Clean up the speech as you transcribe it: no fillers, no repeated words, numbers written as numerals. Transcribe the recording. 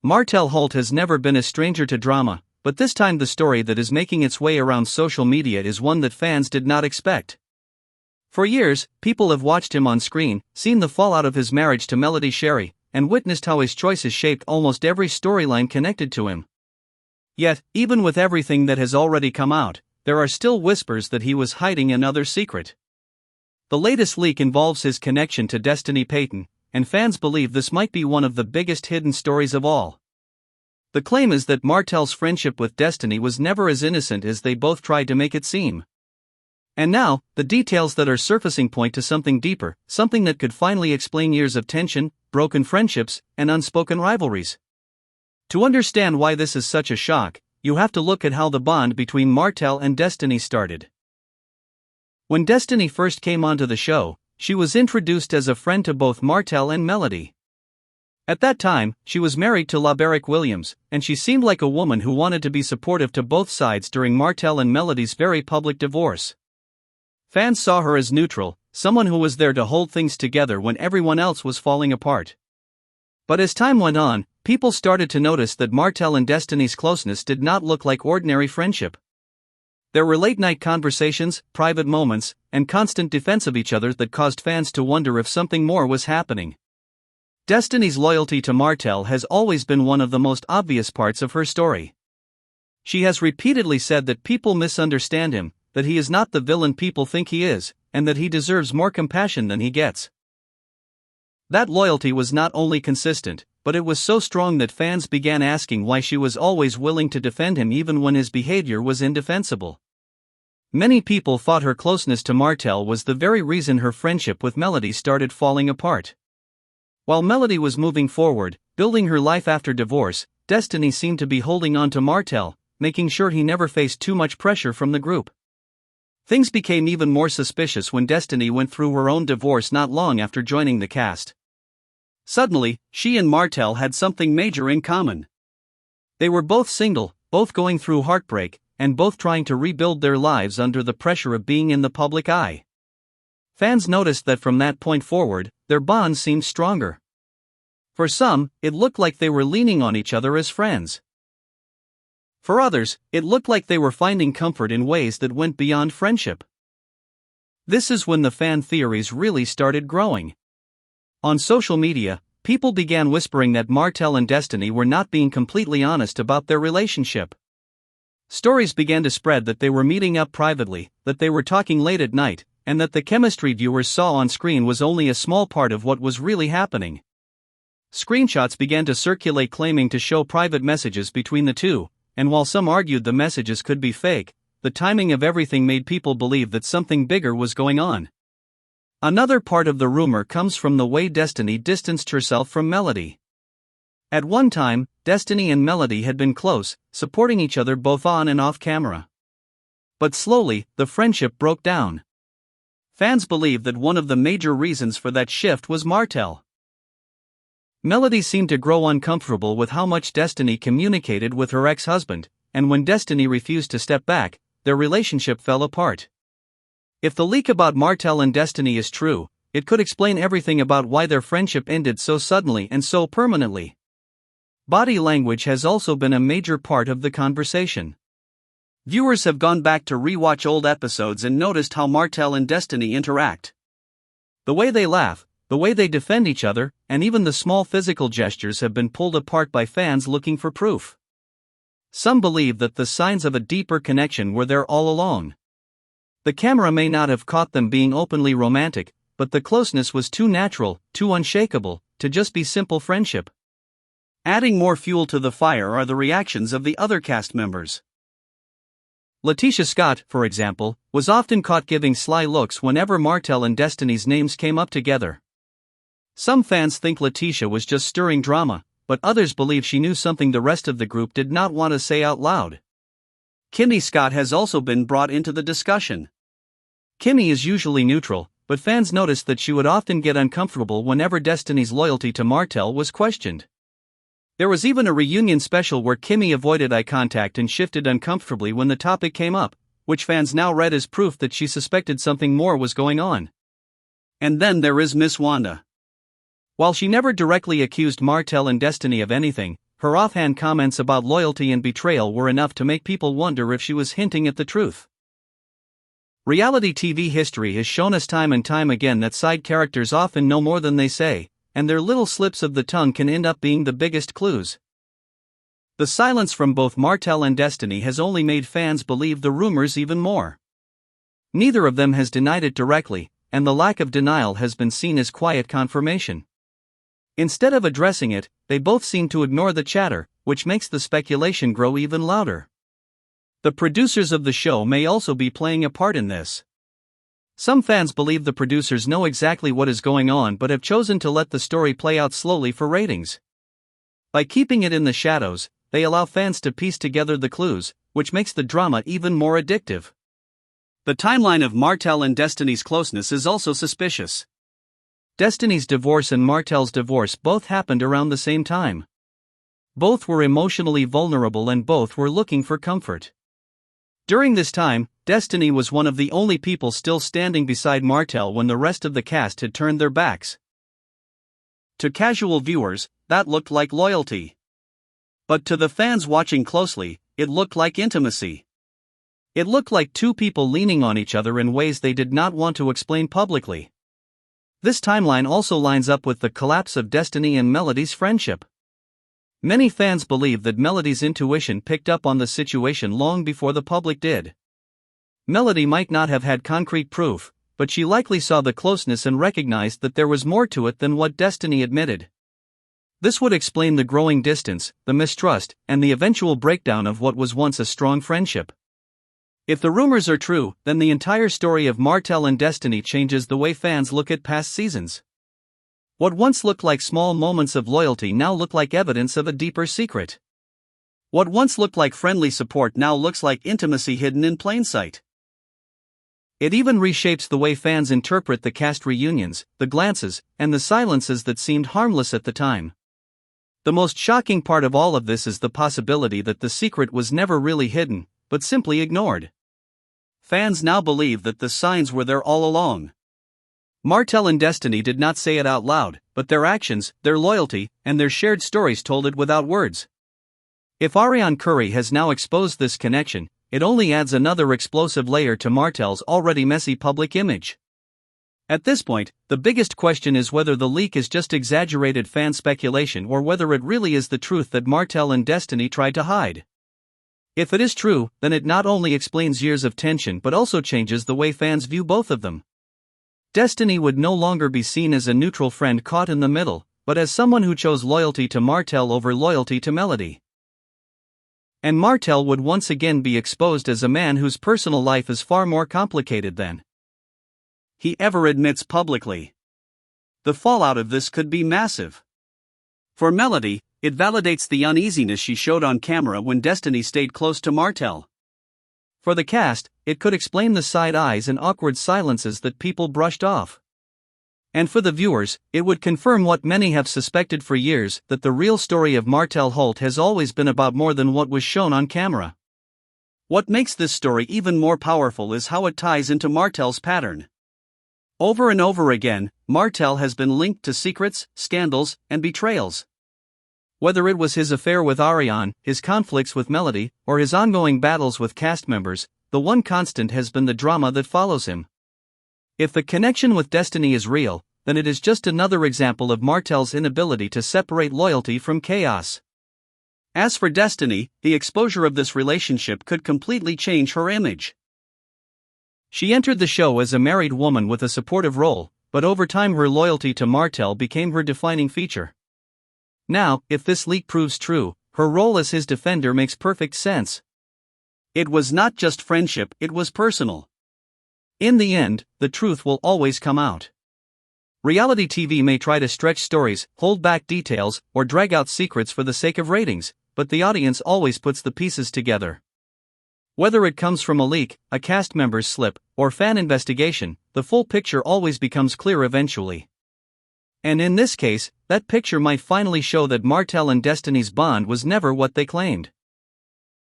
Martell Holt has never been a stranger to drama, but this time the story that is making its way around social media is one that fans did not expect. For years, people have watched him on screen, seen the fallout of his marriage to Melody Sherry, and witnessed how his choices shaped almost every storyline connected to him. Yet, even with everything that has already come out, there are still whispers that he was hiding another secret. The latest leak involves his connection to Destiny Payton, and fans believe this might be one of the biggest hidden stories of all. The claim is that Martell's friendship with Destiny was never as innocent as they both tried to make it seem. And now, the details that are surfacing point to something deeper, something that could finally explain years of tension, broken friendships, and unspoken rivalries. To understand why this is such a shock, you have to look at how the bond between Martell and Destiny started. When Destiny first came onto the show, she was introduced as a friend to both Martell and Melody. At that time, she was married to LaBarack Williams, and she seemed like a woman who wanted to be supportive to both sides during Martell and Melody's very public divorce. Fans saw her as neutral, someone who was there to hold things together when everyone else was falling apart. But as time went on, people started to notice that Martell and Destiny's closeness did not look like ordinary friendship. There were late-night conversations, private moments, and constant defense of each other that caused fans to wonder if something more was happening. Destiny's loyalty to Martell has always been one of the most obvious parts of her story. She has repeatedly said that people misunderstand him, that he is not the villain people think he is, and that he deserves more compassion than he gets. That loyalty was not only consistent, but it was so strong that fans began asking why she was always willing to defend him even when his behavior was indefensible. Many people thought her closeness to Martell was the very reason her friendship with Melody started falling apart. While Melody was moving forward, building her life after divorce, Destiny seemed to be holding on to Martell, making sure he never faced too much pressure from the group. Things became even more suspicious when Destiny went through her own divorce not long after joining the cast. Suddenly, she and Martell had something major in common. They were both single, both going through heartbreak, and both trying to rebuild their lives under the pressure of being in the public eye. Fans noticed that from that point forward, their bond seemed stronger. For some, it looked like they were leaning on each other as friends. For others, it looked like they were finding comfort in ways that went beyond friendship. This is when the fan theories really started growing. On social media, people began whispering that Martell and Destiny were not being completely honest about their relationship. Stories began to spread that they were meeting up privately, that they were talking late at night, and that the chemistry viewers saw on screen was only a small part of what was really happening. Screenshots began to circulate claiming to show private messages between the two, and while some argued the messages could be fake, the timing of everything made people believe that something bigger was going on. Another part of the rumor comes from the way Destiny distanced herself from Melody. At one time, Destiny and Melody had been close, supporting each other both on and off camera. But slowly, the friendship broke down. Fans believe that one of the major reasons for that shift was Martell. Melody seemed to grow uncomfortable with how much Destiny communicated with her ex-husband, and when Destiny refused to step back, their relationship fell apart. If the leak about Martell and Destiny is true, it could explain everything about why their friendship ended so suddenly and so permanently. Body language has also been a major part of the conversation. Viewers have gone back to rewatch old episodes and noticed how Martell and Destiny interact. The way they laugh, the way they defend each other, and even the small physical gestures have been pulled apart by fans looking for proof. Some believe that the signs of a deeper connection were there all along. The camera may not have caught them being openly romantic, but the closeness was too natural, too unshakable, to just be simple friendship. Adding more fuel to the fire are the reactions of the other cast members. Letitia Scott, for example, was often caught giving sly looks whenever Martell and Destiny's names came up together. Some fans think Letitia was just stirring drama, but others believe she knew something the rest of the group did not want to say out loud. Kimmy Scott has also been brought into the discussion. Kimmy is usually neutral, but fans noticed that she would often get uncomfortable whenever Destiny's loyalty to Martell was questioned. There was even a reunion special where Kimmy avoided eye contact and shifted uncomfortably when the topic came up, which fans now read as proof that she suspected something more was going on. And then there is Miss Wanda. While she never directly accused Martell and Destiny of anything, her offhand comments about loyalty and betrayal were enough to make people wonder if she was hinting at the truth. Reality TV history has shown us time and time again that side characters often know more than they say, and their little slips of the tongue can end up being the biggest clues. The silence from both Martell and Destiny has only made fans believe the rumors even more. Neither of them has denied it directly, and the lack of denial has been seen as quiet confirmation. Instead of addressing it, they both seem to ignore the chatter, which makes the speculation grow even louder. The producers of the show may also be playing a part in this. Some fans believe the producers know exactly what is going on but have chosen to let the story play out slowly for ratings. By keeping it in the shadows, they allow fans to piece together the clues, which makes the drama even more addictive. The timeline of Martell and Destiny's closeness is also suspicious. Destiny's divorce and Martell's divorce both happened around the same time. Both were emotionally vulnerable and both were looking for comfort. During this time, Destiny was one of the only people still standing beside Martell when the rest of the cast had turned their backs. To casual viewers, that looked like loyalty. But to the fans watching closely, it looked like intimacy. It looked like two people leaning on each other in ways they did not want to explain publicly. This timeline also lines up with the collapse of Destiny and Melody's friendship. Many fans believe that Melody's intuition picked up on the situation long before the public did. Melody might not have had concrete proof, but she likely saw the closeness and recognized that there was more to it than what Destiny admitted. This would explain the growing distance, the mistrust, and the eventual breakdown of what was once a strong friendship. If the rumors are true, then the entire story of Martell and Destiny changes the way fans look at past seasons. What once looked like small moments of loyalty now look like evidence of a deeper secret. What once looked like friendly support now looks like intimacy hidden in plain sight. It even reshapes the way fans interpret the cast reunions, the glances, and the silences that seemed harmless at the time. The most shocking part of all of this is the possibility that the secret was never really hidden, but simply ignored. Fans now believe that the signs were there all along. Martell and Destiny did not say it out loud, but their actions, their loyalty, and their shared stories told it without words. If Arionne Curry has now exposed this connection, it only adds another explosive layer to Martell's already messy public image. At this point, the biggest question is whether the leak is just exaggerated fan speculation or whether it really is the truth that Martell and Destiny tried to hide. If it is true, then it not only explains years of tension but also changes the way fans view both of them. Destiny would no longer be seen as a neutral friend caught in the middle, but as someone who chose loyalty to Martell over loyalty to Melody. And Martell would once again be exposed as a man whose personal life is far more complicated than he ever admits publicly. The fallout of this could be massive. For Melody, it validates the uneasiness she showed on camera when Destiny stayed close to Martell. For the cast, it could explain the side eyes and awkward silences that people brushed off. And for the viewers, it would confirm what many have suspected for years, that the real story of Martell Holt has always been about more than what was shown on camera. What makes this story even more powerful is how it ties into Martell's pattern. Over and over again, Martell has been linked to secrets, scandals, and betrayals. Whether it was his affair with Arionne, his conflicts with Melody, or his ongoing battles with cast members, the one constant has been the drama that follows him. If the connection with Destiny is real, then it is just another example of Martell's inability to separate loyalty from chaos. As for Destiny, the exposure of this relationship could completely change her image. She entered the show as a married woman with a supportive role, but over time her loyalty to Martell became her defining feature. Now, if this leak proves true, her role as his defender makes perfect sense. It was not just friendship, it was personal. In the end, the truth will always come out. Reality TV may try to stretch stories, hold back details, or drag out secrets for the sake of ratings, but the audience always puts the pieces together. Whether it comes from a leak, a cast member's slip, or fan investigation, the full picture always becomes clear eventually. And in this case, that picture might finally show that Martell and Destiny's bond was never what they claimed.